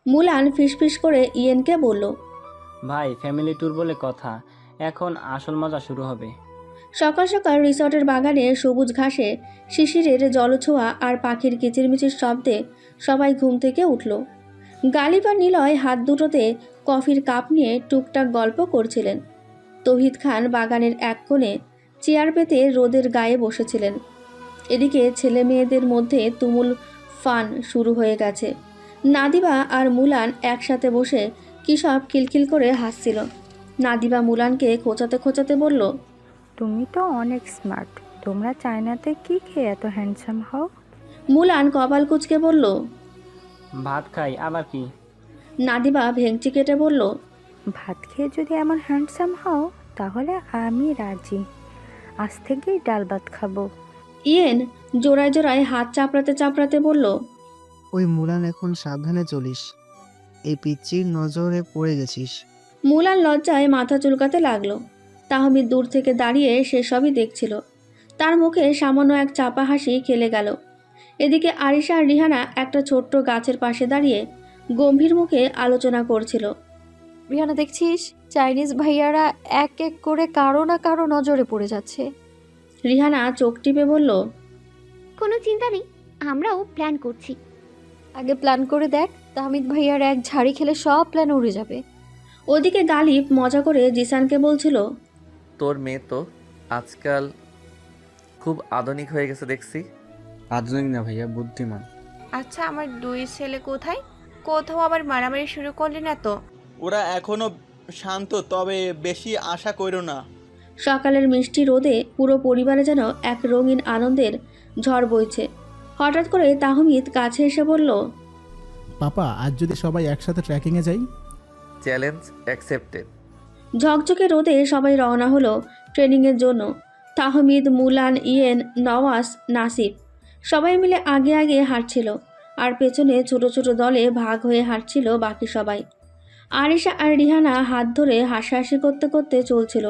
মুলান ফিসফিস করে ইয়েনকে বলল, ভাই ফ্যামিলি ট্যুর বলে কথা, এখন আসল মজা শুরু হবে। সকাল সকাল রিসর্টের বাগানে সবুজ ঘাসে শিশিরের জলছোঁয়া আর পাখির কিচিরমিচির শব্দে সবাই ঘুম থেকে উঠল। গালিব আর নিলয় হাত দুটোতে কফির কাপ নিয়ে টুকটাক গল্প করছিলেন। তৌহিদ খান বাগানের এক কোণে চেয়ার পেতে রোদের গায়ে বসেছিলেন। এদিকে ছেলে মেয়েদের মধ্যে তুমুল ফান শুরু হয়ে গেছে। নাদিবা আর মুলান একসাথে বসে কী সব খিলখিল করে হাসছিল। নাদিবা মুলানকে খোঁচাতে খোঁচাতে বলল, তুমি তো অনেক স্মার্ট। তোমরা চায়নাতে কি খেয়ে এত হ্যান্ডসাম হও? মুলান কপাল কুঁচকে বলল, ভাত খাই আবার কি? নাদিবা ভেংচি কেটে বলল, ভাত খেয়ে যদি এমন হ্যান্ডসাম হও তাহলে আমি রাজি। আজ থেকেই ডাল ভাত খাবো। ইয়েন জোড়ায় জোড়ায় হাত চাপড়াতে চাপড়াতে বলল, ওই মুলান এখন সাবধানে চলিস, এই পিচ্চির নজরে পড়ে গেছিস। মুলান লজ্জায় মাথা চুলকাতে লাগলো। তাহমিদ দূর থেকে দাঁড়িয়ে সেসবই দেখছিল। তার মুখে সামান্য এক চাপা হাসি খেলে গেল। এদিকে আরিশা আর রিহানা একটা ছোট্ট গাছের পাশে দাঁড়িয়ে গম্ভীর মুখে আলোচনা করছিল। রিহানা, দেখছিস চাইনিজ ভাইয়ারা এক এক করে কারো না কারো নজরে পড়ে যাচ্ছে। রিহানা চোখ টিপে বলল, কোনো চিন্তা নেই, আমরাও প্ল্যান করছি। আগে প্ল্যান করে দেখ, তাহমিদ ভাইয়ার এক ঝাড়ি খেলে সব প্ল্যান উড়ে যাবে। ওদিকে গালিব মজা করে জিসানকে বলছিল, তোর মেয়ে তো আজকাল খুব আধুনিক হয়ে গেছে দেখছি। আধুনিক না ভাইয়া, বুদ্ধিমান। আচ্ছা, আমার দুই ছেলে কোথায়? কোথাও আবার মারামারি শুরু করলি না তো? ওরা এখনো শান্ত, তবে বেশি আশা করো না। সকালের মিষ্টি রোদে পুরো পরিবারে যেন এক রঙিন আনন্দের ঝড় বইছে। হঠাৎ করে তাহমিদ কাছে এসে বলল, পাপা, আজ যদি সবাই একসাথে ট্রেকিংয়ে যাই? Challenge accepted. ঝকঝকে রোদে সবাই রওনা হলো ট্রেনিংয়ের জন্য। তাহমিদ, মুলান, ইয়েন, নওয়াজ, নাসিব সবাই মিলে আগে আগে হাঁটছিল, আর পেছনে ছোট ছোট দলে ভাগ হয়ে হাঁটছিল বাকি সবাই। আরিশা আর রিহানা হাত ধরে হাসাহাসি করতে করতে চলছিল।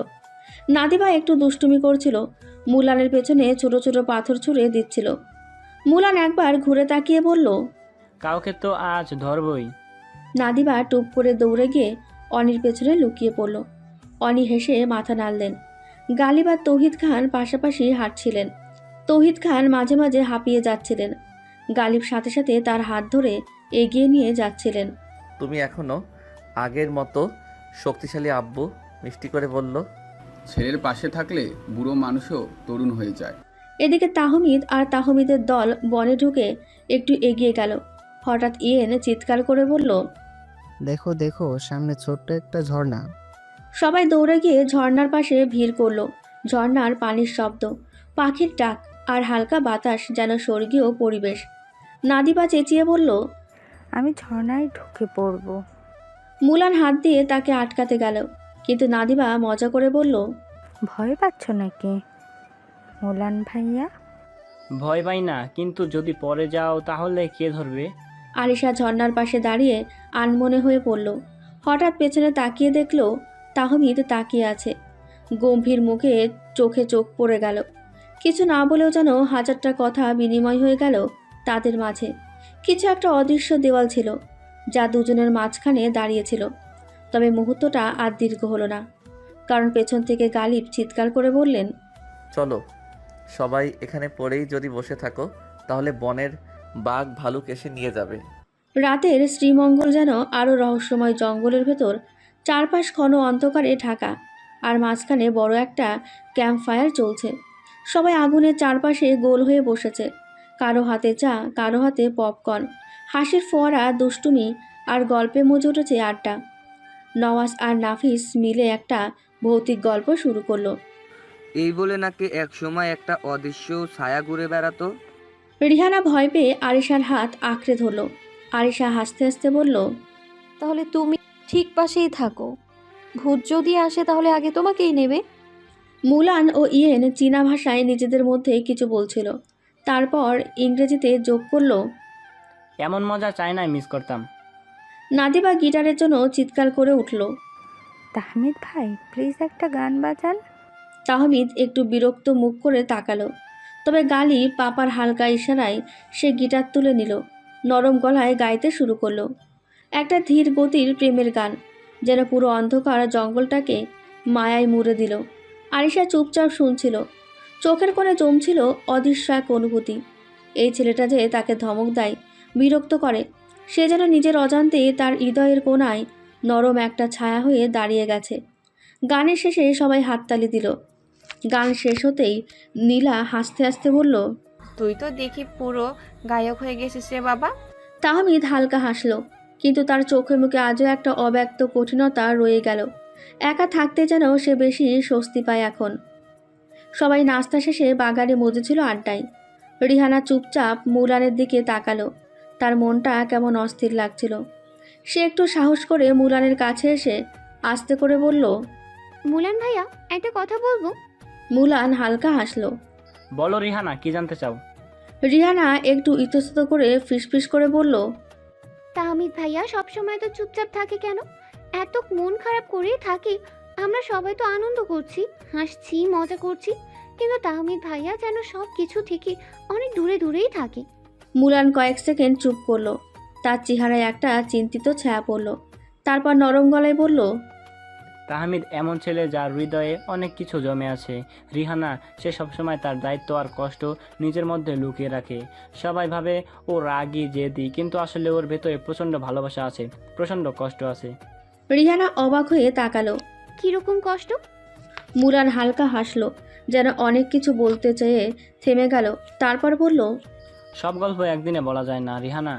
নাদিবা একটু দুষ্টুমি করছিল, মুলানের পেছনে ছোট ছোট পাথর ছুঁড়ে দিচ্ছিল। মুলান একবার ঘুরে তাকিয়ে বলল, কাউকে তো আজ ধরবই। নাদিবা টুপ করে দৌড়ে গিয়ে অনির পেছনে লুকিয়ে পড়ল। অনি হেসে মাথা নাড়লেন। গালিব আর তৌহিদ খান পাশাপাশি হাঁটছিলেন। তৌহিদ খান মাঝে মাঝে হাঁপিয়ে যাচ্ছিলেন। গালিব সাথে সাথে তার হাত ধরে এগিয়ে নিয়ে যাচ্ছিলেন। তুমি এখনো আগের মতো শক্তিশালী, আব্বু মিষ্টি করে বলল। ছেলের পাশে থাকলে বুড়ো মানুষও তরুণ হয়ে যায়। এদিকে তাহমিদ আর তাহমিদের দল বনে ঢুকে একটু এগিয়ে গেল। হঠাৎ ইয়েন চিৎকার করে বলল, দেখো দেখো, সামনে ছোট্ট একটা ঝর্ণা। সবাই দৌড়ে গিয়ে ঝর্ণার পাশে ভিড় করলো। ঝর্ণার পানির শব্দ, পাখির ডাক আর হালকা বাতাস যেন স্বর্গীয় পরিবেশ। নাদিবা চেঁচিয়ে বলল, আমি ঝর্ণায় ঢুকে পড়বো। মুলান হাত দিয়ে তাকে আটকাতে গেল, কিন্তু নাদিবা মজা করে বলল, ভয় পাচ্ছ নাকি মুলান ভাইয়া? ভয় পাই না, কিন্তু যদি পরে যাও তাহলে কে ধরবে? আরিশা ঝর্ণার পাশে দাঁড়িয়ে আনমনে হয়ে পড়ল। হঠাৎ পেছনে তাকিয়ে দেখল তাহমিদ তাকিয়ে আছে। গম্ভীর মুখে চোখে চোখ পড়ে গেল। কিছু না বলেও যেন হাজারটা কথা বিনিময় হয়ে গেল তাদের মাঝে। কিছু একটা অদৃশ্য দেওয়াল ছিল যা দুজনের মাঝখানে দাঁড়িয়েছিল। তবে মুহূর্তটা আর দীর্ঘ হলো না, কারণ পেছন থেকে গালিব চিৎকার করে বললেন, চলো, সবাই এখানে পড়েই যদি বসে থাকো তাহলে বনের বাঘ ভালুক এসে নিয়ে যাবে। রাতের শ্রীমঙ্গল যেন আরও রহস্যময়। জঙ্গলের ভেতর চারপাশ ঘন অন্ধকারে ঢাকা, আর মাঝখানে বড় একটা ক্যাম্প ফায়ার চলছে। সবাই আগুনের চারপাশে গোল হয়ে বসেছে, কারো হাতে চা, কারো হাতে পপকর্ন। হাসির ফোয়ারা, দুষ্টুমি আর গল্পে মজে উঠেছে আড্ডা। নওয়াজ আর নাফিস মিলে একটা ভৌতিক গল্প শুরু করলো। এই বলে নাকি এক সময় একটা অদৃশ্য ছায়া ঘুরে বেড়াতো। রিহানা ভয় পেয়ে আরিশার হাত আঁকড়ে ধরল। আরিশা হাসতে হাসতে বলল, তাহলে তুমি ঠিক পাশেই থাকো, ভূত যদি আসে তাহলে আগে তোমাকেই নেবে। মুলান ও ইয়েন চীনা ভাষায় নিজেদের মধ্যে কিছু বলছিল, তারপর ইংরেজিতে যোগ করল, এমন মজা চায়নায় মিস করতাম। নাদিবা গিটারের জন্য চিৎকার করে উঠল। তাহমিদ ভাই, প্লিজ একটা গান বাজান। তাহমিদ একটু বিরক্ত মুখ করে তাকালো। তবে গালি পাপার হালকা ইশারায় সে গিটার তুলে নিল, নরম গলায় গাইতে শুরু করলো একটা ধীর গতির প্রেমের গান, যেন পুরো অন্ধকার জঙ্গলটাকে মায়ায় মুড়ে দিল। আরিশা চুপচাপ শুনছিল, চোখের কোণে জমছিল অদৃশ্য এক অনুভূতি। এই ছেলেটা যে তাকে ধমক দেয়, বিরক্ত করে, সে যেন নিজের অজান্তে তার হৃদয়ের কোণায় নরম একটা ছায়া হয়ে দাঁড়িয়ে গেছে। গানের শেষে সবাই হাততালি দিল। গান শেষ হতেই নীলা হাসতে হাসতে বলল, তুই তো দেখি পুরো গায়ক হয়ে গেছিস রে বাবা। তাহমিদ হালকা হাসল, কিন্তু তার চোখে মুখে আজও একটা অব্যক্ত কঠিনতা রয়ে গেল। একা থাকতে যেন সে বেশি স্বস্তি পায় এখন। সবাই নাস্তা শেষে বাগানে মজেছিল আড্ডায়। রিহানা চুপচাপ মুলানের দিকে তাকালো, তার মনটা কেমন অস্থির লাগছিল। সে একটু সাহস করে মুলানের কাছে এসে আস্তে করে বলল, মুলান ভাইয়া, একটা কথা বলবো? মুলান হালকা হাসল। বলো রিহানা, কি জানতে চাও? রিহানা একটু ইতস্তত করে ফিসফিস করে বলল, তাহমিদ ভাইয়া সবসময় তো চুপচাপ থাকে কেন? এত মন খারাপ করেই থাকি, আমরা সবাই তো আনন্দ করছি, হাসছি, মজা করছি, কিন্তু তাহমিদ ভাইয়া যেন সব কিছু থেকে অনেক দূরে দূরেই থাকে। মুলান কয়েক সেকেন্ড চুপ করলো, তার চেহারায় একটা চিন্তিত ছায়া পড়ল। তারপর নরম গলায় বলল, তাহমিদ এমন ছেলে যার হৃদয়ে অনেক কিছু জমে আছে। রিহানা, সে সবসময় তার দায়িত্ব আর কষ্ট নিজের মধ্যে লুকিয়ে রাখে। সবাই ভাবে ও রাগী জেদি, কিন্তু আসলে ওর ভেতরে প্রচণ্ড ভালোবাসা আছে, প্রচণ্ড কষ্ট আছে। রিহানা অবাক হয়ে তাকালো। কিরকম কষ্ট? মুলান হালকা হাসলো, যেন অনেক কিছু বলতে চেয়ে থেমে গেল। তারপর বলল, সব গল্প একদিনে বলা যায় না রিহানা,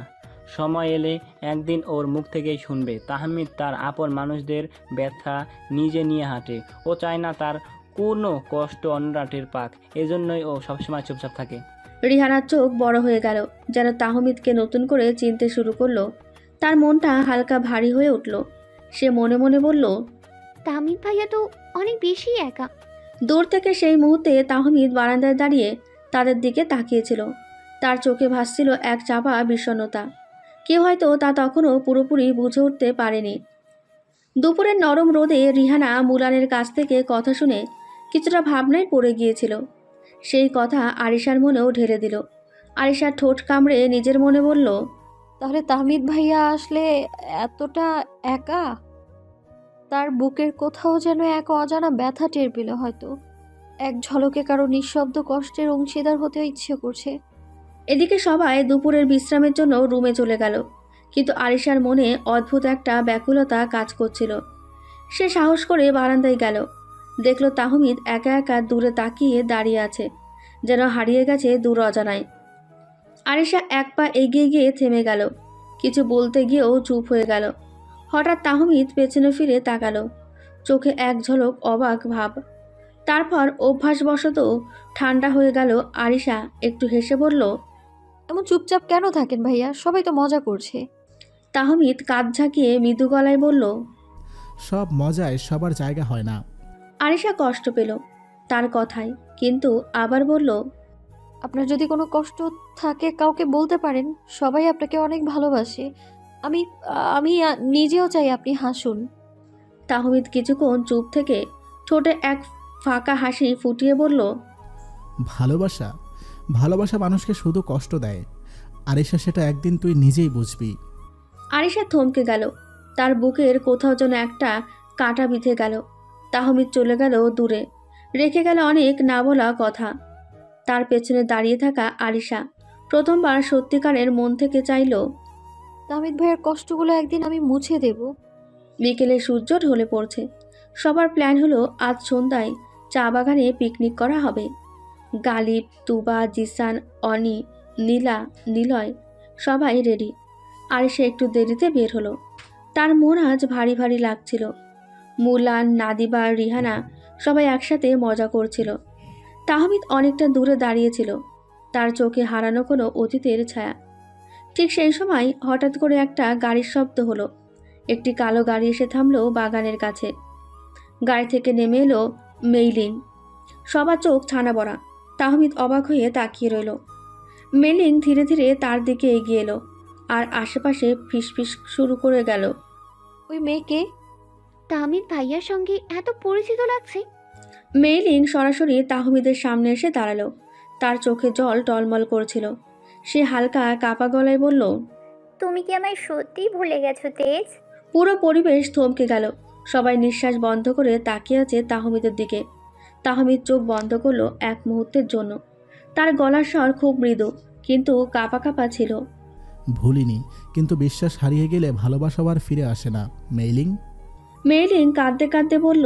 সময় এলে একদিন ওর মুখ থেকেই শুনবে। তাহমিদ তার আপন মানুষদের ব্যথা নিজে নিয়ে হাঁটে, ও চায় না তার কোনো কষ্ট অন্যরা টের পাক, এজন্যই ও সবসময় চুপচাপ থাকে। রিহানার চোখ বড় হয়ে গেল, যেন তাহমিদকে নতুন করে চিনতে শুরু করলো। তার মনটা হালকা ভারী হয়ে উঠল। সে মনে মনে বলল, তাহমিদ ভাইয়া তো অনেক বেশি একা। দূর থেকে সেই মুহূর্তে তাহমিদ বারান্দায় দাঁড়িয়ে তাদের দিকে তাকিয়েছিল। তার চোখে ভাসছিল এক চাপা বিষণ্ণতা। কেউ হয়তো তা তখনও পুরোপুরি বুঝে উঠতে পারেনি। দুপুরের নরম রোদে রিহানা মুলানের কাছ থেকে কথা শুনে কিছুটা ভাবনায় পড়ে গিয়েছিল। সেই কথা আরিশার মনেও ঢেলে দিল। আরিশার ঠোঁট কামড়ে নিজের মনে বলল, তাহলে তাহমিদ ভাইয়া আসলে এতটা একা? তার বুকের কোথাও যেন এক অজানা ব্যথা টের পেল হয়তো। এক ঝলকে কারো নিঃশব্দ কষ্টের অংশীদার হতে ইচ্ছে করছে। এদিকে সবাই দুপুরের বিশ্রামের জন্য রুমে চলে গেল, কিন্তু আরিশার মনে অদ্ভুত একটা ব্যাকুলতা কাজ করছিল। সে সাহস করে বারান্দায় গেল, দেখল তাহমিদ একা একা দূরে তাকিয়ে দাঁড়িয়ে আছে, যেন হারিয়ে গেছে দূর অজানায়। আরিশা এক পা এগিয়ে গিয়ে থেমে গেল, কিছু বলতে গিয়েও চুপ হয়ে গেল। হঠাৎ তাহমিদ পেছনে ফিরে তাকালো, চোখে এক ঝলক অবাক ভাব। তারপর অভ্যাসবশত ঠান্ডা হয়ে গেল। আরিশা একটু হেসে বলল, এমন চুপচাপ কেন থাকেন ভাইয়া? সবাই তো মজা করছে। তাহমিদ কাঁধ ঝাঁকিয়ে মৃদু গলায় বলল, সব মজায় সবার জায়গা হয় না। আরিশা কষ্ট পেল তার কথায়, কিন্তু আবার বলল, আপনার যদি কোনো কষ্ট থাকে কাউকে বলতে পারেন, সবাই আপনাকে অনেক ভালোবাসে। আমি আমি নিজেও চাই আপনি হাসুন। তাহমিদ কিছুক্ষণ চুপ থেকে ঠোঁটে এক ফাঁকা হাসি ফুটিয়ে বলল, ভালোবাসা ভালোবাসা মানুষকে শুধু কষ্ট দেয়। আরিশা, সেটা একদিন তুই নিজেই বুঝবি। আরিশা থমকে গেল, তার বুকের কোথাও যেন একটা কাঁটা বিঁধে গেল। তাহমিদ চলে গেল দূরে, রেখে গেল অনেক না বলা কথা। তার পেছনে দাঁড়িয়ে থাকা আরিশা প্রথমবার সত্যিকারের মন থেকে চাইল, তাহমিদ ভাইয়ের কষ্টগুলো একদিন আমি মুছে দেব। বিকেলে সূর্য ঢলে পড়ছে। সবার প্ল্যান হলো আজ সন্ধ্যায় চা বাগানে পিকনিক করা হবে। গালিব, তুবা, জিসান, অনি, নীলা, নিলয় সবাই রেডি। আর সে একটু দেরিতে বের হলো। তার মন আজ ভারী ভারী লাগছিল। মুলান, নাদিবা, রিহানা সবাই একসাথে মজা করছিল। তাহমিদ অনেকটা দূরে দাঁড়িয়েছিল, তার চোখে হারানো কোনো অতীতের ছায়া। ঠিক সেই সময় হঠাৎ করে একটা গাড়ির শব্দ হলো। একটি কালো গাড়ি এসে থামলো বাগানের কাছে। গাড়ি থেকে নেমে এলো মেইলিং। সবার চোখ ছানা বড়া। তাহমিদ অবাক হয়ে তাকিয়ে রইল। মেইলিং ধীরে ধীরে তার দিকে এগিয়ে এলো আর আশেপাশে ফিসফিস শুরু করে গেল। ওই মেয়েকে? তাহমিদ ভাইয়ার সঙ্গে এত পরিচিত লাগছে। মেইলিং সরাসরি তাহমিদের সামনে এসে দাঁড়ালো। তার চোখে জল টলমল করছিল। সে হালকা কাপা গলায় বলল, তুমি কি আমায় সত্যিই ভুলে গেছো তেজ? পুরো পরিবেশ থমকে গেল। সবাই নিঃশ্বাস বন্ধ করে তাকিয়ে আছে তাহমিদের দিকে। তাহমিদ চোখ বন্ধ করলো এক মুহূর্তের জন্য। তার গলার স্বর খুব মৃদু, কিন্তু কাপা কাপা ছিল। ভুলিনি, কিন্তু বিশ্বাস হারিয়ে গেলে ভালোবাসা আর ফিরে আসে না মেইলিং। মেইলিং কাঁদতে কাঁদতে বলল,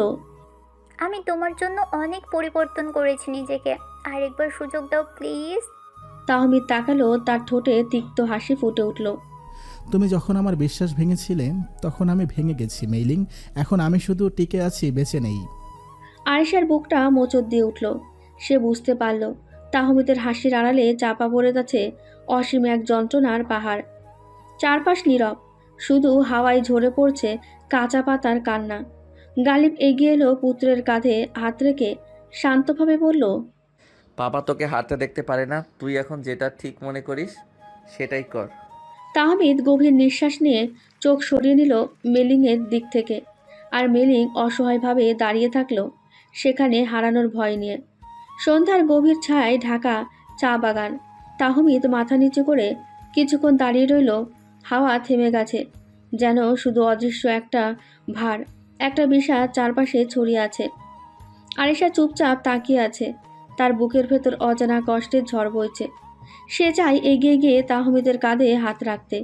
আমি তোমার জন্য অনেক পরিবর্তন করেছি নিজেকে, আরেকবার সুযোগ দাও প্লিজ। তাহমিদ তাকালো, তার ঠোঁটে তিক্ত হাসি ফুটে উঠল। তুমি যখন আমার বিশ্বাস ভেঙেছিলে তখন আমি ভেঙে গেছি মেইলিং। এখন আমি শুধু টিকে আছি, বেঁচে নেই। আয়েশার বুকটা মোচড় দিয়ে উঠল। সে বুঝতে পারল তাহমিদের হাসির আড়ালে চাপা পড়ে যাচ্ছে অসীম এক যন্ত্রণার পাহাড়। চারপাশ নীরব, শুধু হাওয়ায় ঝরে পড়ছে কাঁচা পাতার কান্না। গালিব এগিয়ে এলো পুত্রের কাঁধে হাত রেখে শান্তভাবে বলল, বাবা তোকে হাতে দেখতে পারে না, তুই এখন যেটা ঠিক মনে করিস সেটাই কর। তাহমিদ গভীর নিঃশ্বাস নিয়ে চোখ সরিয়ে নিল মেলিংয়ের দিক থেকে। আর মেলিং অসহায়ভাবে দাঁড়িয়ে থাকলো সেখানে হারানোর ভয় নিয়ে। সন্ধ্যার গভীর ছায়ায় ঢাকা চা বাগান। তাহমিদ মাথা নিচু করে কিছুক্ষণ দাঁড়িয়ে রইল। হাওয়া থেমে গেছে, যেন শুধু অদৃশ্য একটা ভার, একটা বিষাদ চারপাশে ছড়িয়ে আছে। আরিশা চুপচাপ তাকিয়ে আছে। তার বুকের ভেতর অজানা কষ্টের ঝড় বইছে। সে চায় এগিয়ে গিয়ে তাহমিদের কাঁধে হাত রাখতে,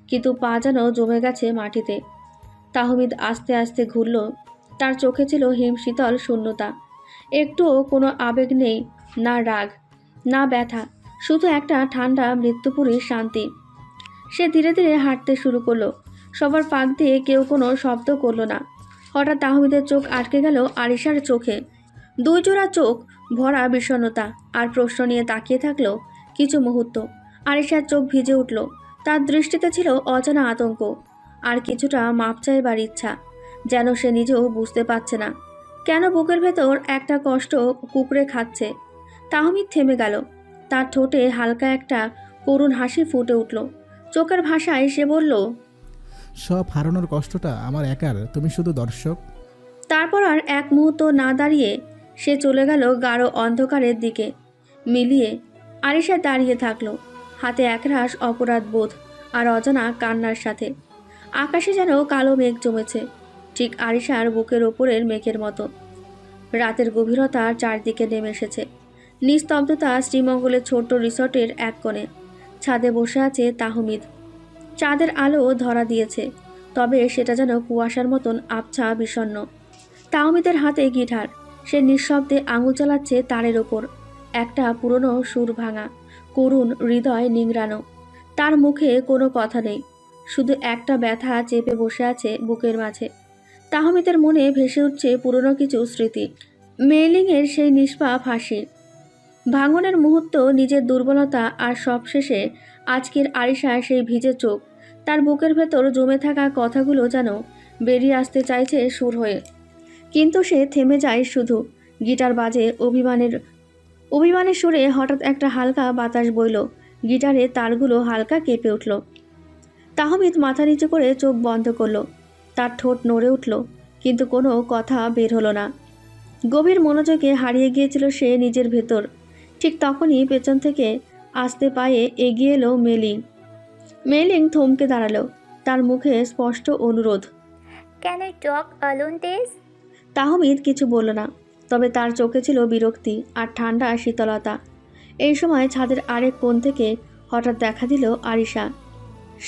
কিন্তু পা যেন জমে গেছে মাটিতে। তাহমিদ আস্তে আস্তে ঘুরল। তার চোখে ছিল হিমশীতল শূন্যতা। একটুও কোনো আবেগ নেই, না রাগ, না ব্যথা, শুধু একটা ঠান্ডা মৃত্যুপুরী শান্তি। সে ধীরে ধীরে হাঁটতে শুরু করলো। সবার ফাঁক দিয়ে কেউ কোনো শব্দ করলো না। হঠাৎ তাহমিদের চোখ আটকে গেল আরিশার চোখে। দুই জোড়া চোখ ভরা বিষণ্ণতা আর প্রশ্ন নিয়ে তাকিয়ে থাকলো কিছু মুহূর্ত। আরিশার চোখ ভিজে উঠল। তার দৃষ্টিতে ছিল অজানা আতঙ্ক আর কিছুটা মাপ চাইবার ইচ্ছা, যেন সে নিজেও বুঝতে পারছে না কেন বুকের ভেতর একটা কষ্ট কুকড়ে খাচ্ছে। তাহমিদ থেমে গেল। তার ঠোঁটে হালকা একটা করুণ হাসি ফুটে উঠল। চোখের ভাষায় সে বলল, সব হারানোর কষ্টটা আমার একার, তুমি শুধু দর্শক। তারপর আর এক মুহূর্ত না দাঁড়িয়ে সে চলে গেল গাঢ় অন্ধকারের দিকে। মিলিয়ে আরিশা দাঁড়িয়ে থাকলো, হাতে একরাশ অপরাধ বোধ আর অজানা কান্নার সাথে। আকাশে যেন কালো মেঘ জমেছে, ঠিক আরিশার বুকের ওপরের মেঘের মতো। রাতের গভীরতা চারদিকে নেমে এসেছে। নিস্তব্ধতা শ্রীমঙ্গলের ছোট্ট রিসর্টের এক কোণে। ছাদে বসে আছে তাহমিদ। চাঁদের আলো ধরা দিয়েছে, তবে সেটা যেন কুয়াশার মতন আবছা বিষণ্ণ। তাহমিদের হাতে গিটার। সে নিঃশব্দে আঙুল চালাচ্ছে তারের ওপর। একটা পুরনো সুর ভাঙা, করুণ, হৃদয় নিংড়ানো। তার মুখে কোনো কথা নেই, শুধু একটা ব্যথা চেপে বসে আছে বুকের মাঝে। তাহমিদের মনে ভেসে উঠছে পুরনো কিছু স্মৃতি। মেইলিংয়ের সেই নিষ্পাপ হাসি, ভাঙনের মুহূর্ত, নিজের দুর্বলতা, আর সবশেষে আজকের আরিশা সেই ভিজে চোখ। তার বুকের ভেতর জমে থাকা কথাগুলো যেন বেরিয়ে আসতে চাইছে সুর হয়ে, কিন্তু সে থেমে যায় শুধু। গিটার বাজে অভিমানের সুরে। হঠাৎ একটা হালকা বাতাস বইল। গিটারের তারগুলো হালকা কেঁপে উঠল। তাহমিদ মাথা নিচু করে চোখ বন্ধ করলো। তার ঠোঁট নড়ে উঠল, কিন্তু কোনো কথা বের হলো না। গভীর মনোযোগে হারিয়ে গিয়েছিল সে নিজের ভেতর। ঠিক তখনই পেছন থেকে আস্তে পায়ে এগিয়ে এলো মেলিং থমকে দাঁড়ালো। তার মুখে স্পষ্ট অনুরোধ, ক্যান আই টক অ্যালোন তেজ? তাহমিদ কিছু বলল না, তবে তার চোখে ছিল বিরক্তি আর ঠান্ডা শীতলতা। এই সময় ছাদের আরেক কোণ থেকে হঠাৎ দেখা দিল আরিশা।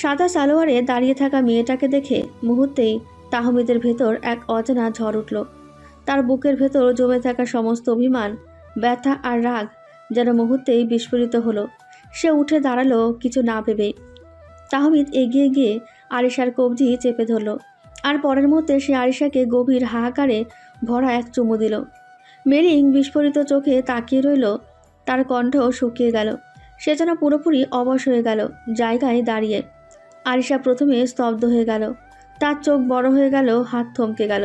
সাদা সালোয়ারে দাঁড়িয়ে থাকা মেয়েটাকে দেখে মুহূর্তেই তাহমিদের ভেতর এক অজানা ঝড় উঠল। তার বুকের ভেতর জমে থাকা সমস্ত অভিমান, ব্যথা আর রাগ যেন মুহূর্তেই বিস্ফোরিত হলো। সে উঠে দাঁড়ালো কিছু না ভেবে। তাহমিদ এগিয়ে গিয়ে আরিশার কবজি চেপে ধরল, আর পরের মধ্যে সে আরিশাকে গভীর হাহাকারে ভরা এক চুমু দিল। মেলিং বিস্ফোরিত চোখে তাকিয়ে রইল। তার কণ্ঠ শুকিয়ে গেল। সে যেন পুরোপুরি অবশ হয়ে গেল জায়গায় দাঁড়িয়ে। আরিশা প্রথমে স্তব্ধ হয়ে গেল। তার চোখ বড় হয়ে গেল, হাত থমকে গেল।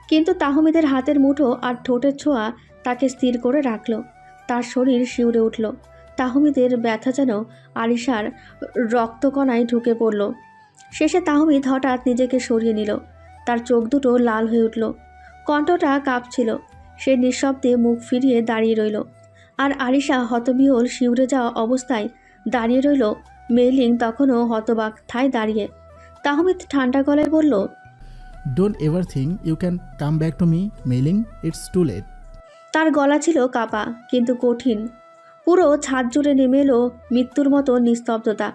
কিন্তু তাহমিদের হাতের মুঠো আর ঠোঁটের ছোঁয়া তাকে স্থির করে রাখল। তার শরীর শিউরে উঠল। তাহমিদের ব্যথা যেন আরিশার রক্তকণায় ঢুকে পড়ল। শেষে তাহমিদ হঠাৎ নিজেকে সরিয়ে নিল। তার চোখ দুটো লাল হয়ে উঠল, কণ্ঠটা কাঁপছিল। সে নিঃশব্দে মুখ ফিরিয়ে দাঁড়িয়ে রইল। আর আরিশা হতবিহ্বল শিউরে যাওয়া অবস্থায় দাঁড়িয়ে রইল। মেইলিং তখনও হতবাক ঠায় দাঁড়িয়ে। তাহমিদ ঠান্ডা গলায় বলল, don't ever think you can come back to me মেলিং, ইটস টু লেট। তার গলা ছিল কাপা কিন্তু কঠিন। পুরো ছাদ জুড়ে নেমে এলো মৃত্যুর মতো নিস্তব্ধতা।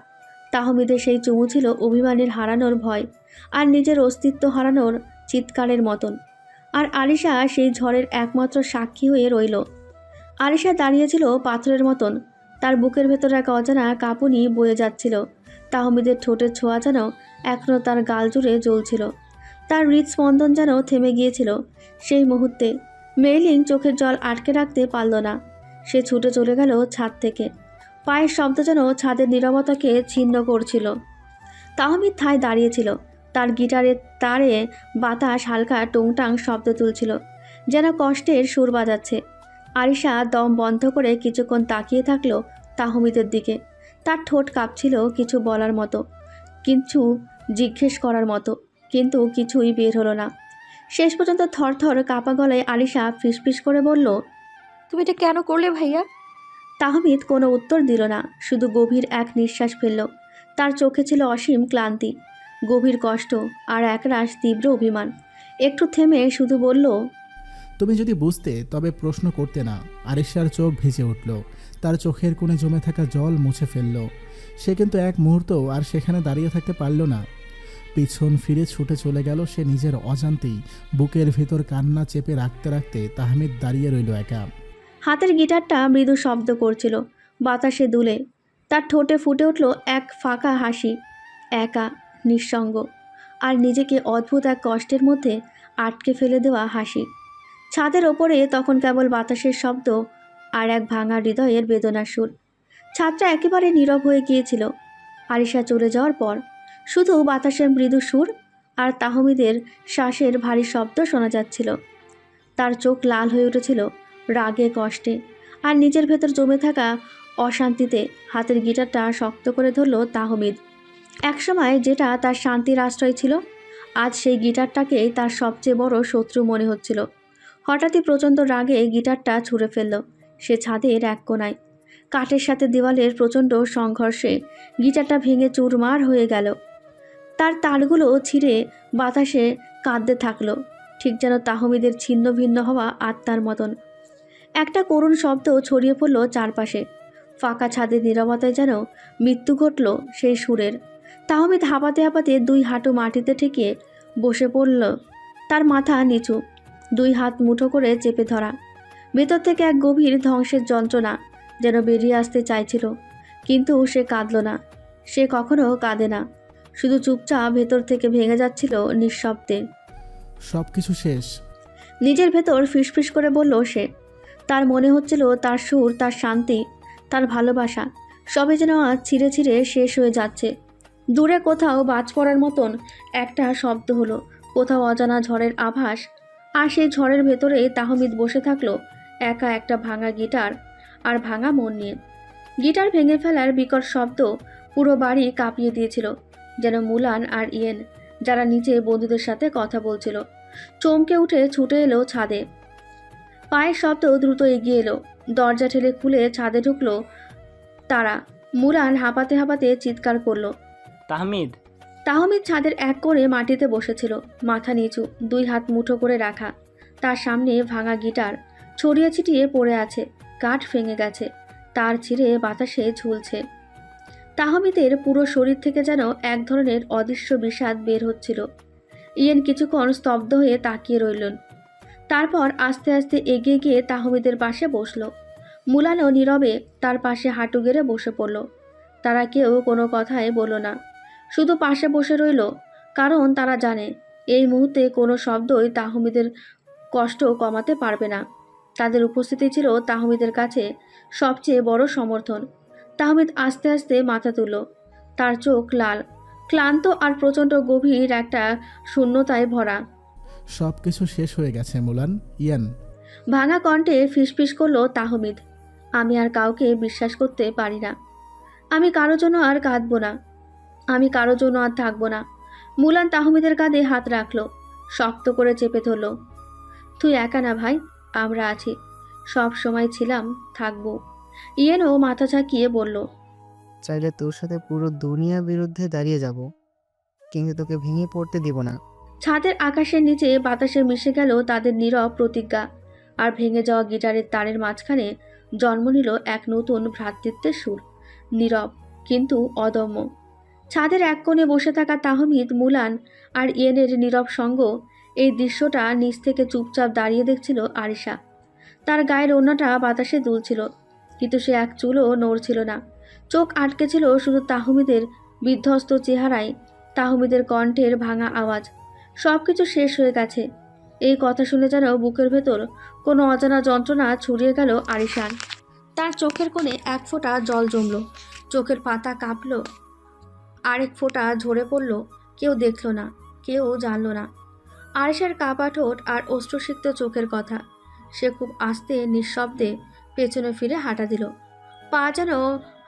তাহমিদের সেই চুমু ছিল অভিমানের হারানোর ভয় আর নিজের অস্তিত্ব হারানোর চিৎকারের মতন। আর আরিশা সেই ঝড়ের একমাত্র সাক্ষী হয়ে রইল। আরিশা দাঁড়িয়েছিল পাথরের মতন। তার বুকের ভেতর এক অজানা কাঁপুনি বয়ে যাচ্ছিল। তাহমিদের ঠোঁটের ছোঁয়া যেন এখনও তার গাল জুড়ে জ্বলছিল। তার হৃদস্পন্দন যেন থেমে গিয়েছিল সেই মুহূর্তে। মেইলিং চোখের জল আটকে রাখতে পারল না। সে ছুটে চলে গেল ছাদ থেকে। পায়ের শব্দ যেন ছাদের নীরবতাকে ছিন্ন করছিল। তাহমিদ ঠায় দাঁড়িয়েছিল। তার গিটারের তারে বাতাস হালকা টুংটাং শব্দ তুলছিল, যেন কষ্টের সুর বাজাচ্ছে। আরিশা দম বন্ধ করে কিছুক্ষণ তাকিয়ে থাকলো তাহমিদের দিকে। তার ঠোঁট কাঁপছিল কিছু বলার মতো, কিছু জিজ্ঞেস করার মতো, কিন্তু কিছুই বের হলো না। শেষ পর্যন্ত থরথর কাঁপা গলায় আরিশা ফিসফিস করে বলল, তুমি এটা কেন করলে ভাইয়া? তাহমিদ কোনো উত্তর দিল না, শুধু গভীর এক নিঃশ্বাস ফেলল। তার চোখে ছিল অসীম ক্লান্তি, গভীর কষ্ট আর একরাশ তীব্র অভিমান। একটু থেমে শুধু বলল, তুমি যদি বুঝতে তবে প্রশ্ন করতে না। আরিশার চোখ ভিজে উঠল। তার চোখের কোণে জমে থাকা জল মুছে ফেলল। সে কিন্তু এক মুহূর্ত আর সেখানে দাঁড়িয়ে থাকতে পারল না। পিছন ফিরে ছুটে চলে গেল সে নিজের অজান্তেই। বুকের ভেতর কান্না চেপে রাখতে রাখতে তাহমিদ দাঁড়িয়ে রইল একা। হাতের গিটারটা মৃদু শব্দ করছিল বাতাসে দুলে। তার ঠোঁটে ফুটে উঠল এক ফাঁকা হাসি, একা, নিঃসঙ্গ আর নিজেকে অদ্ভুত এক কষ্টের মধ্যে আটকে ফেলে দেওয়া হাসি। ছাদের ওপরে তখন কেবল বাতাসের শব্দ আর এক ভাঙা হৃদয়ের বেদনার সুর। ছাদটা একেবারে নীরব হয়ে গিয়েছিল আরিশা চলে যাওয়ার পর। শুধু বাতাসের মৃদু সুর আর তাহমিদের শ্বাসের ভারী শব্দ শোনা যাচ্ছিল। তার চোখ লাল হয়ে উঠেছিল রাগে, কষ্টে আর নিজের ভেতর জমে থাকা অশান্তিতে। হাতের গিটারটা শক্ত করে ধরল তাহমিদ। একসময় যেটা তার শান্তির আশ্রয় ছিল, আজ সেই গিটারটাকেই তার সবচেয়ে বড় শত্রু মনে হচ্ছিল। হঠাৎই প্রচণ্ড রাগে গিটারটা ছুঁড়ে ফেলল সে ছাদের এক কোণায়। কাঠের সাথে দেওয়ালের প্রচণ্ড সংঘর্ষে গিটারটা ভেঙে চুরমার হয়ে গেল। তার তারগুলো ছিঁড়ে বাতাসে কাঁদতে থাকলো, ঠিক যেন তাহমিদের ছিন্ন ভিন্ন হওয়া আত্মার মতন। একটা করুণ শব্দ ছড়িয়ে পড়ল চারপাশে। ফাঁকা ছাদের নীরবতায় যেন মৃত্যু ঘটল সেই সুরের। তাহমিদ হাঁপাতে হাঁপাতে দুই হাঁটু মাটিতে ঠেকিয়ে বসে পড়ল। তার মাথা নিচু, দুই হাত মুঠো করে চেপে ধরা। ভেতর থেকে এক গভীর ধ্বংসের যন্ত্রণা যেন বেরিয়ে আসতে চাইছিল, কিন্তু সে কাঁদল না। সে কখনো কাঁদে না, শুধু চুপচাপ ভেতর থেকে ভেঙে যাচ্ছিল নিঃশব্দে। সব কিছু শেষ। নিজের ভেতর ফিসফিস করে বলল সে। তার মনে হচ্ছিল তার সুর, তার শান্তি, তার ভালোবাসা সবে যেন আজ ছিঁড়ে ছিঁড়ে শেষ হয়ে যাচ্ছে। দূরে কোথাও বাজ পড়ার মতন একটা শব্দ হলো, কোথাও অজানা ঝড়ের আভাস। আর সেই ঝড়ের ভেতরে তাহমিদ বসে থাকলো একা, একটা ভাঙা গিটার আর ভাঙা মন নিয়ে। গিটার ভেঙে ফেলার বিকট শব্দ পুরো বাড়ি কাঁপিয়ে দিয়েছিল, যেন মুলান আর ইয়েন, যারা নিচে বন্ধুদের সাথে কথা বলছিল, চমকে উঠে ছুটে এলো ছাদে। পায়ের শব্দ দ্রুত এগিয়ে এলো। দরজা ঠেলে খুলে ছাদে ঢুকলো তারা। মুলান হাঁপাতে হাঁপাতে চিৎকার করলো, তাহমিদ! তাহমিদ ছাদের এক কোণে মাটিতে বসেছিল, মাথা নিচু, দুই হাত মুঠো করে রাখা। তার সামনে ভাঙা গিটার ছড়িয়ে ছিটিয়ে পড়ে আছে, কাঠ ভেঙে গেছে, তার ছিঁড়ে বাতাসে ঝুলছে। তাহমিদের পুরো শরীর থেকে যেন এক ধরনের অদৃশ্য বিষাদ বের হচ্ছিল। ইয়েন কিছুক্ষণ স্তব্ধ হয়ে তাকিয়ে রইলেন, তারপর আস্তে আস্তে এগিয়ে গিয়ে তাহমিদের পাশে বসল। মুলানও নীরবে তার পাশে হাঁটু গেড়ে বসে পড়ল। তারা কেউ কোনো কথাই বলল না, শুধু পাশে বসে রইল, কারণ তারা জানে এই মুহূর্তে কোনো শব্দই তাহমিদের কষ্ট কমাতে পারবে না। তাদের উপস্থিতি ছিল তাহমিদের কাছে সবচেয়ে বড় সমর্থন। তাহমিদ আস্তে আস্তে মাথা তুলল। তার চোখ লাল, ক্লান্ত আর প্রচণ্ড গভীর একটা শূন্যতায় ভরা। সব কিছু শেষ হয়ে গেছে মুলান। ইয়ান ভাঙা কণ্ঠে ফিসফিস করলো তাহমিদ, আমি আর কাউকে বিশ্বাস করতে পারি না। আমি কারো জন্য আর কাঁদবো না, আমি কারো জন্য আর থাকবো না। মুলান তাহমিদের কাঁধে হাত রাখলো, শক্ত করে চেপে ধরল। তুই একা না ভাই, আমরা আছি। সব সময় ছিলাম, থাকবো। ইয়েনও মাথা ঝাঁকিয়ে বলল, চাইলে তোর সাথে পুরো দুনিয়া বিরুদ্ধে দাঁড়িয়ে যাব, কিন্তু তোকে ভেঙে পড়তে দিব না। ছাদের আকাশের নিচে বাতাসে মিশে গেল তাদের নীরব প্রতিজ্ঞা। আর ভেঙে যাওয়া গিটারের তারের মাঝখানে জন্ম নিল এক নতুন ভ্রাতৃত্বের সুর, নীরব কিন্তু অদম্য। ছাদের এক কোণে বসে থাকা তাহমিদ, মুলান আর ইয়েনের নীরব সঙ্গ, এই দৃশ্যটা নিচ থেকে চুপচাপ দাঁড়িয়ে দেখছিল আরিশা। তার গায়ের ওড়নাটা বাতাসে দুলছিল, কিন্তু সে এক চুলও নড়ছিল না। চোখ আটকে ছিল শুধু তাহমিদের বিধ্বস্ত চেহারায়, তাহমিদের কণ্ঠের ভাঙা আওয়াজ। সব কিছু শেষ হয়ে গেছে। এই কথা শুনে যেন বুকের ভেতর কোনো অজানা যন্ত্রণা ছড়িয়ে গেল আরিশার। তার চোখের কোণে এক ফোঁটা জল জমল, চোখের পাতা কাঁপল, আরেক ফোঁটা ঝরে পড়ল। কেউ দেখল না, কেউ জানল না আরিশার কাঁপা ঠোঁট আর অশ্রুসিক্ত চোখের কথা। সে খুব আস্তে নিঃশব্দে পেছনে ফিরে হাঁটা দিল, পা যেন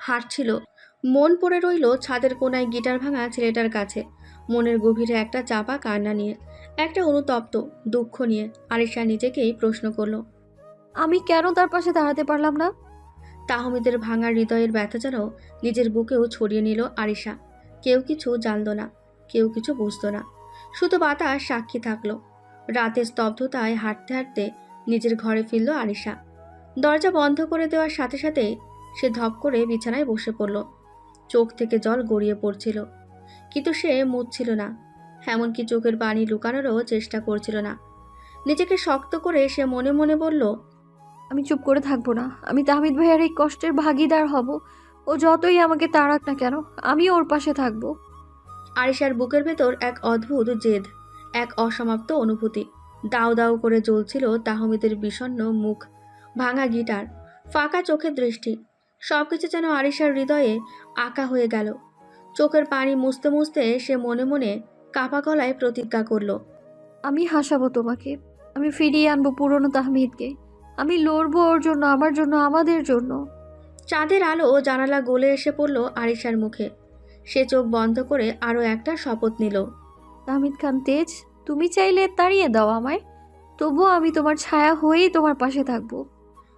হাঁটছিল। মন পড়ে রইল ছাদের কোনায় গিটার ভাঙা ছেলেটার কাছে, মনের গভীরে একটা চাপা কান্না নিয়ে, একটা অনুতপ্ত দুঃখ নিয়ে। আরিশা নিজেকেই প্রশ্ন করল, আমি কেন তার পাশে দাঁড়াতে পারলাম না? তাহমিদের ভাঙা হৃদয়ের ব্যথা যেন নিজের বুকেও ছড়িয়ে নিল আরিশা। কেউ কিছু জানল না, কেউ কিছু বুঝতো না, শুধু বাতাস সাক্ষী থাকলো। রাতের স্তব্ধতায় হাঁটতে হাঁটতে নিজের ঘরে ফিরল আরিশা। দরজা বন্ধ করে দেওয়ার সাথে সাথে সে ধপ করে বিছানায় বসে পড়ল। চোখ থেকে জল গড়িয়ে পড়ছিল, কিন্তু সে মুছছিল না, এমনকি চোখের পানি লুকানোরও চেষ্টা করছিল না। নিজেকে শক্ত করে সে মনে মনে বলল, আমি চুপ করে থাকবো না। আমি তাহমিদ ভাইয়ার এই কষ্টের ভাগিদার হব। ও যতই আমাকে তাড়াক না কেন, আমি ওর পাশে থাকবো। আরিশার বুকের ভেতর এক অদ্ভুত জেদ, এক অসমাপ্ত অনুভূতি। দাউ দাউ করে জ্বলছিল তাহমিদের বিষণ্ণ মুখ, ভাঙা গিটার, ফাঁকা চোখের দৃষ্টি। সবকিছু যেন আরিশার হৃদয়ে আঁকা হয়ে গেল। চোখের পানি মুছতে মুছতে সে মনে মনে কাপা গলায় প্রতিজ্ঞা করল, আমি হাসাবো তোমাকে, আমি ফিরিয়ে আনবো পুরনো তাহমিদকে। আমি লড়বো ওর জন্য, আমার জন্য, আমাদের জন্য। চাঁদের আলো জানালা গলে এসে পড়ল আরিশার মুখে। সে চোখ বন্ধ করে আরও একটা শপথ নিল, তাহমিদ খান তেজ, তুমি চাইলে তাড়িয়ে দাও আমায়, তবুও আমি তোমার ছায়া হয়েই তোমার পাশে থাকবো।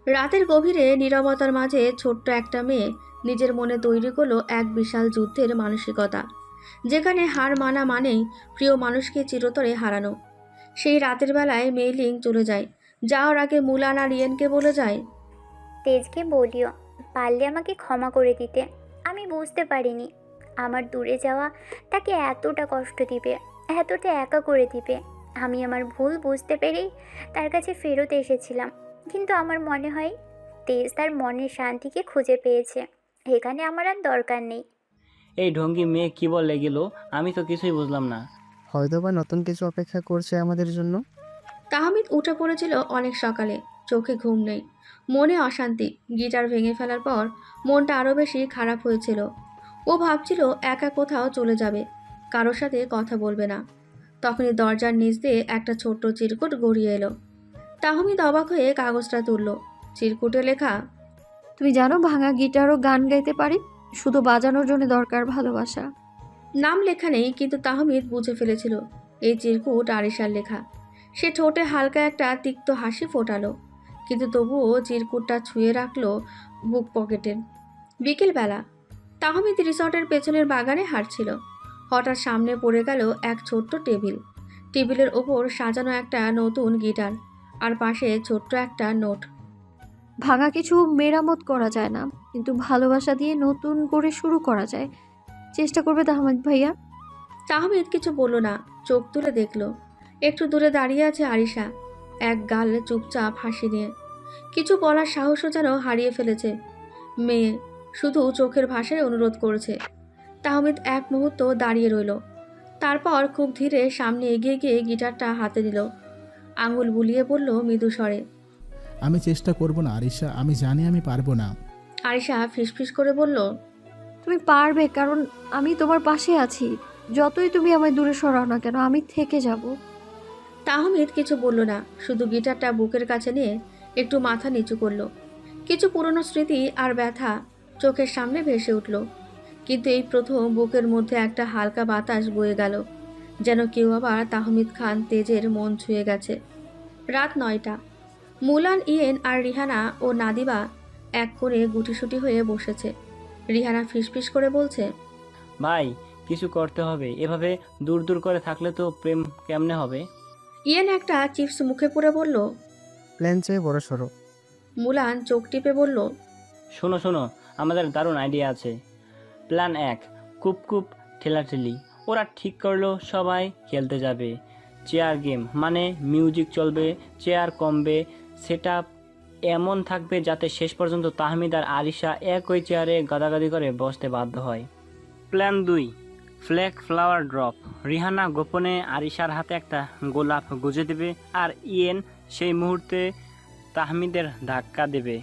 রাতের গভীরে নীরবতার মাঝে ছোট্ট একটা মেয়ে নিজের মনে তৈরি করলো এক বিশাল যুদ্ধের মানসিকতা, যেখানে হার মানা মানেই প্রিয় মানুষকে চিরতরে হারানো। সেই রাতের বেলায় মেইলিং চলে যায়, যাওয়ার আগে মুলান আর রিয়েনকে বলে যায়, তেজকে বলিও পারলে আমাকে ক্ষমা করে দিতে। আমি বুঝতে পারিনি আমার দূরে যাওয়া তাকে এতটা কষ্ট দিবে, এতটা একা করে দিবে। আমি আমার ভুল বুঝতে পেরেই তার কাছে ফেরত এসেছিলাম, কিন্তু আমার মনে হয় তেজ তার মনের শান্তিকে খুঁজে পেয়েছে। এখানে আমার আর দরকার নেই। এই ঢঙ্গি মেয়ে কি বলে গেল, আমি তো কিছুই বুঝলাম না। হয়তোবা নতুন কিছু অপেক্ষা করছে আমাদের জন্য। তাহমিদ উঠে পড়েছিল অনেক সকালে, চোখে ঘুম নেই, মনে অশান্তি। গিটার ভেঙে ফেলার পর মনটা আরও বেশি খারাপ হয়েছিল। ও ভাবছিল একা কোথাও চলে যাবে, কারোর সাথে কথা বলবে না। তখনই দরজার নিচ দিয়ে একটা ছোট্ট চিরকুট গড়িয়ে এলো। তাহমিদ অবাক হয়ে কাগজটা তুলল। চিরকুটে লেখা, তুমি জানো ভাঙা গিটারও গান গাইতে পারি, শুধু বাজানোর জন্য দরকার ভালোবাসা। নাম লেখা নেই, কিন্তু তাহমিদ বুঝে ফেলেছিল এই চিরকুট আরিশার লেখা। সে ঠোঁটে হালকা একটা তিক্ত হাসি ফোটালো, কিন্তু তবুও চিরকুটটা ছুঁয়ে রাখলো বুক পকেটে। বিকেলবেলা তাহমিদ রিসর্টের পেছনের বাগানে হাঁটছিল। হঠাৎ সামনে পড়ে গেল এক ছোট্ট টেবিল। টেবিলের ওপর সাজানো একটা নতুন গিটার, আর পাশে ছোট্ট একটা নোট। ভাঙা কিছু মেরামত করা যায় না, কিন্তু ভালোবাসা দিয়ে নতুন করে শুরু করা যায়। চেষ্টা করবে তাহমিদ ভাইয়া? তাহমিদ কিছু বলল না, চোখ তুলে দেখল একটু দূরে দাঁড়িয়ে আছে আরিশা, এক গাল চুপচাপ হাসি নিয়ে। কিছু বলার সাহসও যেন হারিয়ে ফেলেছে। মেয়ে শুধু চোখের ভাষায় অনুরোধ করেছে। তাহমিদ এক মুহূর্ত দাঁড়িয়ে রইল, তারপর খুব ধীরে সামনে এগিয়ে গিয়ে গিটারটা হাতে নিল। আঙুল বুলিয়ে বলল মৃদু স্বরে, আমি চেষ্টা করব না আরিশা, আমি জানি আমি পারবো না। আরিশা ফিসফিস করে বলল, তুমি পারবে, কারণ আমি তোমার পাশে আছি। যতই তুমি আমায় দূরে সরাও না কেন, আমি থেকে যাব। তাহমিদ কিছু বলল না, শুধু গিটারটা বুকের কাছে নিয়ে একটু মাথা নিচু করলো। কিছু পুরনো স্মৃতি আর ব্যথা চোখের সামনে ভেসে উঠল। কিন্তু এই প্রথম বুকের মধ্যে একটা হালকা বাতাস বয়ে গেল, যেন কেউ আবার তাহমিদ খান তেজের মন ছুঁয়ে গেছে। রাত 9টা। মুলান, ইয়েন আর রিহানা ও নাদিবা এক করে গুটিসুটি হয়ে বসেছে। রিহানা ফিসফিস করে বলছে, ভাই কিছু করতে হবে, এভাবে দূর দূর করে থাকলে তো প্রেম কেমনে হবে? ইয়েন একটা চিপস মুখে পুরে বলল। প্ল্যান চেয়ে বড় সড়ো। মুলান চোখ টিপে বলল, শোনো শোনো, আমাদের দারুণ আইডিয়া আছে। প্ল্যান 1, কুপ কুপ ঠেলাঠেলি। ওরা ঠিক করলো সবাই খেলতে যাবে। চেয়ার গেম, মানে মিউজিক চলবে, চেয়ার কমবে, সেটা এমন থাকবে যাতে শেষ পর্যন্ত তাহমিদ আর আরিশা একই চেয়ারে গাদাগাদি করে বসতে বাধ্য হয়। Plan 2, flag flower drop. Rihanna গোপনে আরিশার হাতে একটা গোলাপ গুজে দেবে, আর ইয়েন সেই মুহূর্তে তাহমিদের ধাক্কা দেবে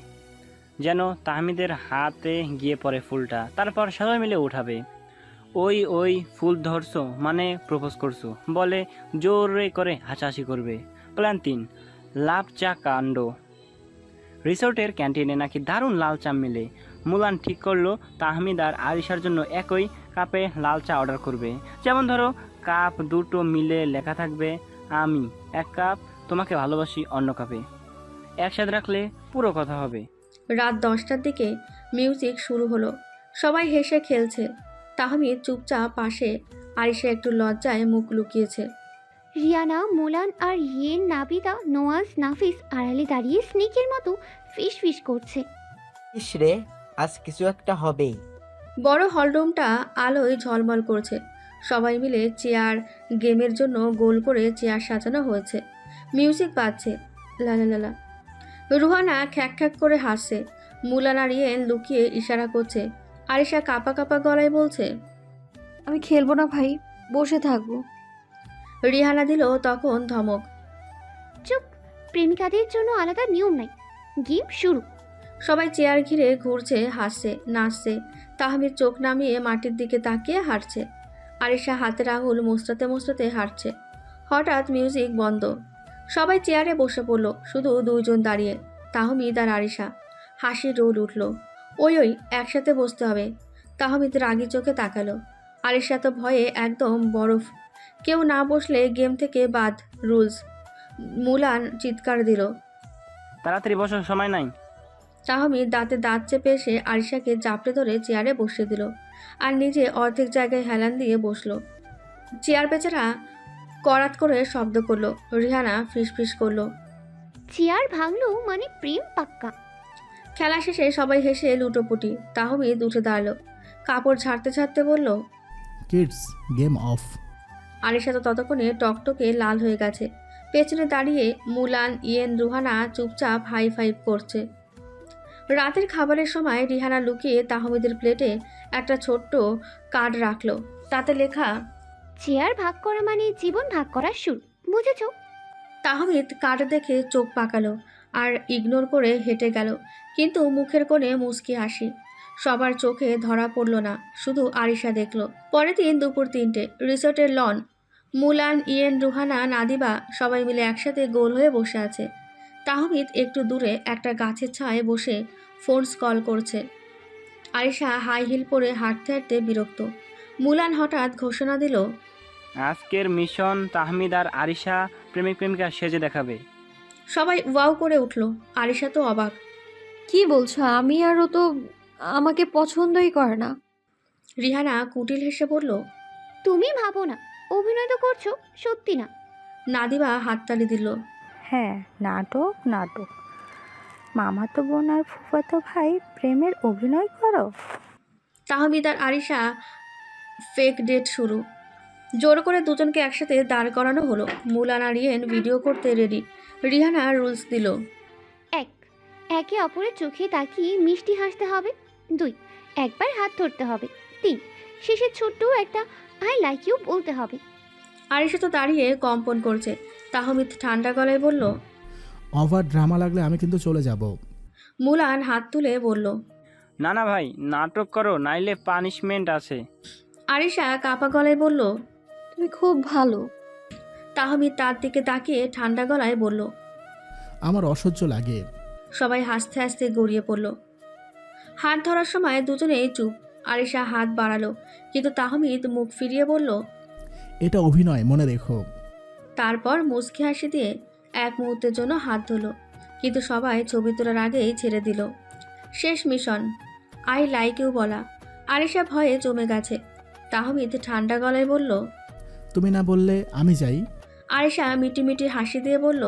যেন তাহমিদের হাতে গিয়ে পড়ে ফুলটা। তারপর সবাই মিলে উঠাবে, ওই ফুল ধরছো মানে প্রপোজ করছো বলে জোরে করে হাসাহাসি করবে। প্ল্যান 3, লাভ চা কাণ্ড। রিসোর্টের ক্যান্টিনে নাকি দারুণ লাল চা মিলে। মুলান ঠিক করলো তাহমিদ আর আরিশার জন্য একই কাপে লাল চা অর্ডার করবে। যেমন ধরো, কাপ দুটো মিলে লেখা থাকবে আমি এক কাপ, তোমাকে ভালোবাসি অন্য কাপে। একসাথে রাখলে পুরো কথা হবে। রাত 10টার দিকে মিউজিক শুরু হলো। সবাই হেসে খেলছে। তাহমিদ চুপচাপ পাশে, আরিশা একটু লজ্জায় মুখ লুকিয়েছে। রিয়ানা, মুলান আর ইয়েন, নাবিদা, নোয়াজ, নাফিস আড়ালে দাঁড়িয়ে স্নিকের মতো ফিস ফিস করছে। ইস রে, আজ কিছু একটা হবেই। বড় হলরুমটা আলোয় ঝলমল করছে। সবাই মিলে চেয়ার গেমের জন্য গোল করে চেয়ার সাজানো হয়েছে। মিউজিক বাজছে, লালা। রুহানা খ্যাক খ্যাক করে হাসছে। মুলান আর ইয়েন লুকিয়ে ইশারা করছে। আরিশা কাঁপা কাঁপা গলায় বলছে, আমি খেলবো না ভাই, বসে থাকবো। রিহানা দিল তখন ধমক, চুপ, প্রেমিকাদের জন্য আলাদা নিয়ম নাই, গেম শুরু। সবাই চেয়ার ঘিরে ঘুরছে, হাসছে, নাচছে। তাহমিদ চোখ নামিয়ে মাটির দিকে তাকিয়ে হাঁটছে। আরিশা হাতের আঙুল মোচড়াতে মোচড়াতে হাঁটছে। হঠাৎ মিউজিক বন্ধ। সবাই চেয়ারে বসে পড়ল, শুধু দুইজন দাঁড়িয়ে, তাহমিদ আর আরিশা। হাসির রোল উঠল। ওই একসাথে বসতে হবে। তাহমিদ রাগি চোখে তাকালো। আরিশা তো ভয়ে একদম বরফ। কেউ না বসলে গেম থেকে বাদ, রুলস। মুলান চিৎকার দিল, তাড়াতাড়ি বসার সময় নাই। তাহমিদ দাঁতে দাঁত চেপে এসে আরিশাকে চাপড়ে ধরে চেয়ারে বসিয়ে দিল, আর নিজে অর্ধেক জায়গায় হেলান দিয়ে বসলো। চেয়ার বেচারা করাত করে শব্দ করলো। রিহানা ফিসফিস করলো, চেয়ার ভাঙলো মানে প্রেম পাক্কা। খেলা শেষে সবাই হেসে লুটোপুটি। তাহমিদ উঠে দাঁড়ালো, কাপড় ঝাড়তে ঝাড়তে বলল, কিডস, গেম অফ। আরিশা তো ততক্ষণে টকটকে লাল হয়ে গেছে। পেছনে দাঁড়িয়ে মুলান, ইয়েন, রুহানা চুপচাপ হাই ফাইভ করছে। রাতের খাবারের সময় রিহানা লুকিয়ে তাহমিদের প্লেটে একটা ছোট্ট কার্ড রাখলো। তাতে লেখা, চেয়ার ভাগ করা মানে জীবন ভাগ করার শুরু, বুঝেছ? তাহমিদ কার্ড দেখে চোখ পাকালো আর ইগনোর করে হেঁটে গেল, কিন্তু মুখের কোণে মুচকি হাসি। সবার চোখে ধরা পড়ল না, শুধু আরিশা দেখল। পরের দিন দুপুর 3টে, রিসোর্টের লন। মুলান, ইয়েন, রুহানা, নাদিবা সবাই মিলে একসাথে গোল হয়ে বসে আছে। তাহমিদ একটু দূরে একটা গাছের ছায়ায় বসে ফোন কল করছে। আরিশা হাই হিল পরে হাঁটতে হাঁটতে বিরক্ত। মুলান হঠাৎ ঘোষণা দিল, আজকের মিশন তাহমিদ আর আরিশা প্রেমিক প্রেমিকা সেজে দেখাবে। সবাই ওয়াও করে উঠল। আরিশা তো অবাক, কি বলছো? আমি আর ও তো আমাকে পছন্দই করে না। রিহানা কুটিল হেসে বলল, তুমি ভাবো না, অভিনয় তো করছো, সত্যি না। নাদিবা হাততালি দিল, হ্যাঁ, নাটক নাটক। মামাতো বোন আর ফুফাতো ভাই প্রেমের অভিনয় করো। তাহমিদ আর আরিশা ফেক ডেট শুরু। জোর করে দুজনকে একসাথে দাঁড় করানো হলো। মুলান আর ইয়েন ভিডিও করতে রেডি। রিহানা রুলস দিল, 1, একে অপরের চোখে তাকিয়ে মিষ্টি হাসতে হবে। 2, একবার হাত ধরতে হবে। 3, শেষে ছোট্ট একটা আই লাইক ইউ বলতে হবে। আরিশা তো দাঁড়িয়ে কম্পন করছে। তাহমিদ ঠান্ডা গলায় বলল, ওভার ড্রামা লাগলে আমি কিন্তু চলে যাব। মুলান হাত তুলে বলল, না না ভাই, নাটক করো, নাইলে পানিশমেন্ট আছে। আরিশা কাঁপা গলায় বলল, তুমি খুব ভালো। তাহমিদ তার দিকে তাকিয়ে ঠান্ডা গলায় বলল, আমার অসহ্য লাগে। সবাই হাসতে হাসতে গড়িয়ে পড়ল। হাত ধরার সময় দুজনেই চুপ। আরিশা হাত বাড়ালো, কিন্তু তাহমিদ মুখ ফিরিয়ে বলল, এটা অভিনয়, মনে রেখো। তারপর মুচকি হাসি দিয়ে এক মুহূর্তের জন্য হাত ধরল। কিন্তু সবাই ছবি তোলার আগেই ছেড়ে দিল। শেষ মিশন আই লাইক ইউ বলা। আরিশা ভয়ে জমে গেছে। তাহমিদ ঠান্ডা গলায় বলল, তুমি না বললে আমি যাই। আরিশা মিটিমিটি হাসি দিয়ে বলল,